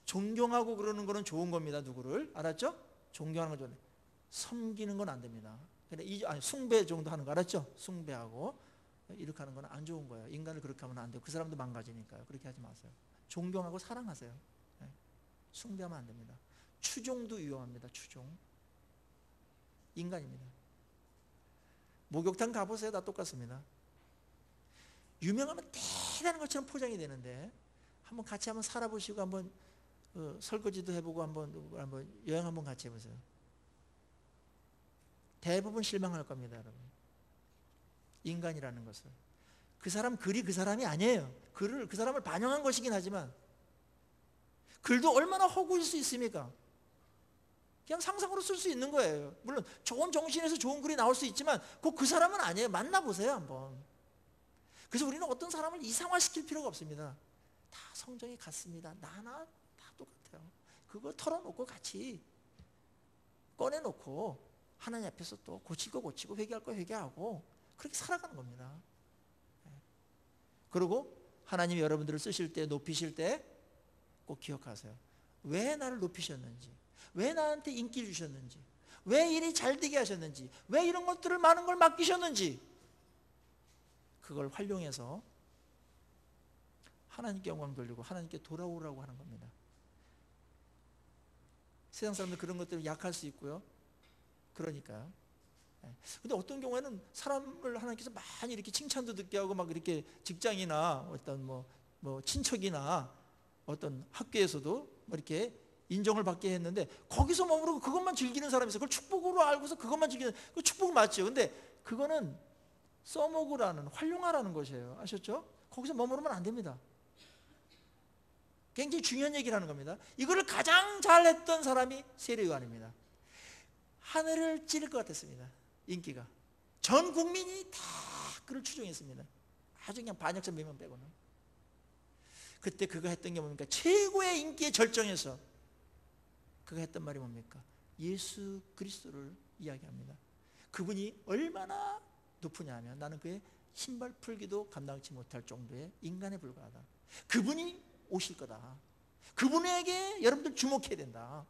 존경하고 그러는 거는 좋은 겁니다. 누구를 알았죠? 존경하는 건 좋은데 섬기는 건 안 됩니다. 아니, 숭배 정도 하는 거 알았죠? 숭배하고 이렇게 하는 건 안 좋은 거예요. 인간을 그렇게 하면 안 돼요. 그 사람도 망가지니까요. 그렇게 하지 마세요. 존경하고 사랑하세요. 숭배하면 안 됩니다. 추종도 위험합니다. 추종. 인간입니다. 목욕탕 가보세요. 다 똑같습니다. 유명하면 대단한 것처럼 포장이 되는데 한번 같이 한번 살아보시고 한번 설거지도 해보고 한번 여행 한번 같이 해보세요. 대부분 실망할 겁니다, 여러분. 인간이라는 것을. 그 사람 글이 그 사람이 아니에요. 글을 그 사람을 반영한 것이긴 하지만 글도 얼마나 허구일 수 있습니까? 그냥 상상으로 쓸 수 있는 거예요. 물론 좋은 정신에서 좋은 글이 나올 수 있지만 꼭 그 사람은 아니에요. 만나보세요 한번. 그래서 우리는 어떤 사람을 이상화시킬 필요가 없습니다. 다 성정이 같습니다. 나나 다 똑같아요. 그거 털어놓고 같이 꺼내놓고 하나님 앞에서 또 고칠 거 고치고 회개할 거 회개하고 그렇게 살아가는 겁니다. 그리고 하나님이 여러분들을 쓰실 때 높이실 때 꼭 기억하세요. 왜 나를 높이셨는지, 왜 나한테 인기를 주셨는지, 왜 일이 잘 되게 하셨는지, 왜 이런 것들을 많은 걸 맡기셨는지 그걸 활용해서 하나님께 영광 돌리고 하나님께 돌아오라고 하는 겁니다. 세상 사람들 그런 것 때문에 약할 수 있고요. 그러니까요. 근데 어떤 경우에는 사람을 하나님께서 많이 이렇게 칭찬도 듣게 하고 막 이렇게 직장이나 어떤 뭐 친척이나 어떤 학교에서도 뭐 이렇게 인정을 받게 했는데 거기서 머무르고 그것만 즐기는 사람이 있어요. 그걸 축복으로 알고서 그것만 즐기는, 그 축복 맞죠. 근데 그거는 써먹으라는, 활용하라는 것이에요. 아셨죠? 거기서 머무르면 안 됩니다. 굉장히 중요한 얘기를 하는 겁니다. 이거를 가장 잘했던 사람이 세례 요한입니다. 하늘을 찌를 것 같았습니다. 인기가. 전 국민이 다 그를 추종했습니다. 아주 그냥 반역자 몇 명 빼고는. 그때 그가 했던 게 뭡니까? 최고의 인기의 절정에서 그가 했던 말이 뭡니까? 예수 그리스도를 이야기합니다. 그분이 얼마나 높으냐 하면 나는 그의 신발 풀기도 감당치 못할 정도의 인간에 불과하다. 그분이 오실 거다. 그분에게 여러분들 주목해야 된다.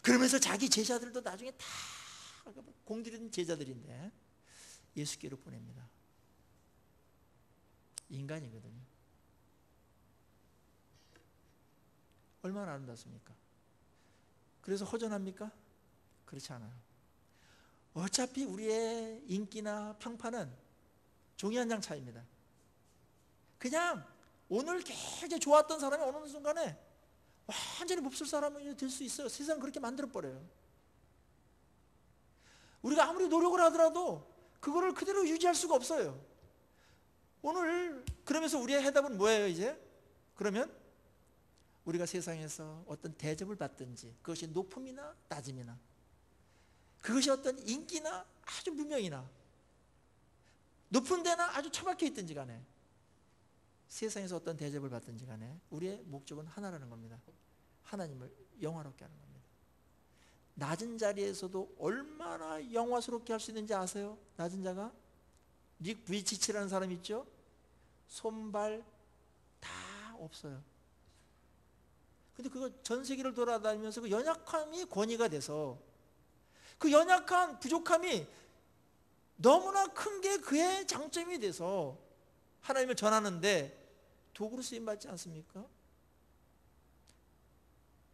그러면서 자기 제자들도 나중에 다 공들인 제자들인데 예수께로 보냅니다. 인간이거든요. 얼마나 아름답습니까? 그래서 허전합니까? 그렇지 않아요. 어차피 우리의 인기나 평판은 종이 한 장 차이입니다. 그냥 오늘 굉장히 좋았던 사람이 어느 순간에 완전히 몹쓸 사람이 될 수 있어요. 세상 그렇게 만들어버려요. 우리가 아무리 노력을 하더라도 그거를 그대로 유지할 수가 없어요. 오늘 그러면서 우리의 해답은 뭐예요 이제? 그러면 우리가 세상에서 어떤 대접을 받든지 그것이 높음이나 낮음이나 그것이 어떤 인기나 아주 무명이나 높은 데나 아주 처박혀 있든지 간에 세상에서 어떤 대접을 받든지 간에 우리의 목적은 하나라는 겁니다. 하나님을 영화롭게 하는 겁니다. 낮은 자리에서도 얼마나 영화스럽게 할 수 있는지 아세요? 낮은 자가? 닉 부이치치라는 사람 있죠? 손발 다 없어요. 근데 그거 전 세계를 돌아다니면서 그 연약함이 권위가 돼서 그 연약한 부족함이 너무나 큰 게 그의 장점이 돼서 하나님을 전하는데 도구로 쓰임받지 않습니까?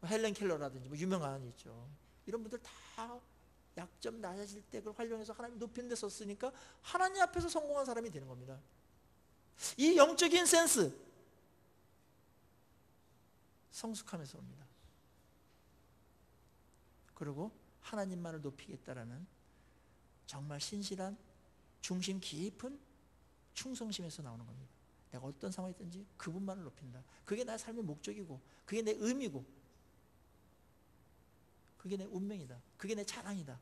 헬렌 켈러라든지 뭐 유명한 있죠. 이런 분들 다 약점 낮아질 때 그걸 활용해서 하나님 높이는 데 썼으니까 하나님 앞에서 성공한 사람이 되는 겁니다. 이 영적인 센스 성숙함에서 옵니다. 그리고 하나님만을 높이겠다라는 정말 신실한 중심 깊은 충성심에서 나오는 겁니다. 내가 어떤 상황이 있든지 그분만을 높인다. 그게 나의 삶의 목적이고 그게 내 의미고 그게 내 운명이다. 그게 내 자랑이다.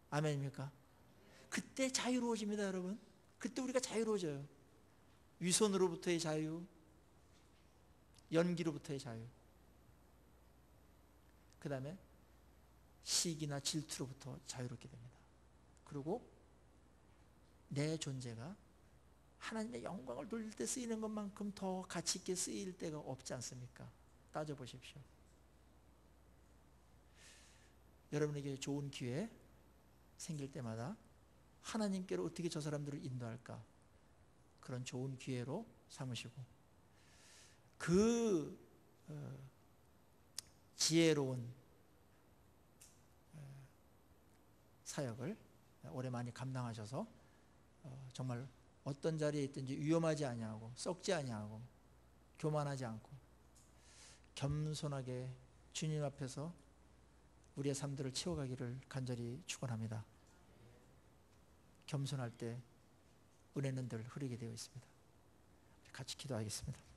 아멘입니까? 그때 자유로워집니다, 여러분. 그때 우리가 자유로워져요. 위선으로부터의 자유, 연기로부터의 자유. 그 다음에 시기나 질투로부터 자유롭게 됩니다. 그리고 내 존재가 하나님의 영광을 돌릴 때 쓰이는 것만큼 더 가치 있게 쓰일 때가 없지 않습니까? 따져보십시오. 여러분에게 좋은 기회 생길 때마다 하나님께로 어떻게 저 사람들을 인도할까? 그런 좋은 기회로 삼으시고 그 지혜로운 사역을 오래 많이 감당하셔서 정말 어떤 자리에 있든지 위험하지 아니하고 썩지 아니하고 교만하지 않고 겸손하게 주님 앞에서 우리의 삶들을 채워가기를 간절히 축원합니다. 겸손할 때 은혜는 늘 흐르게 되어 있습니다. 같이 기도하겠습니다.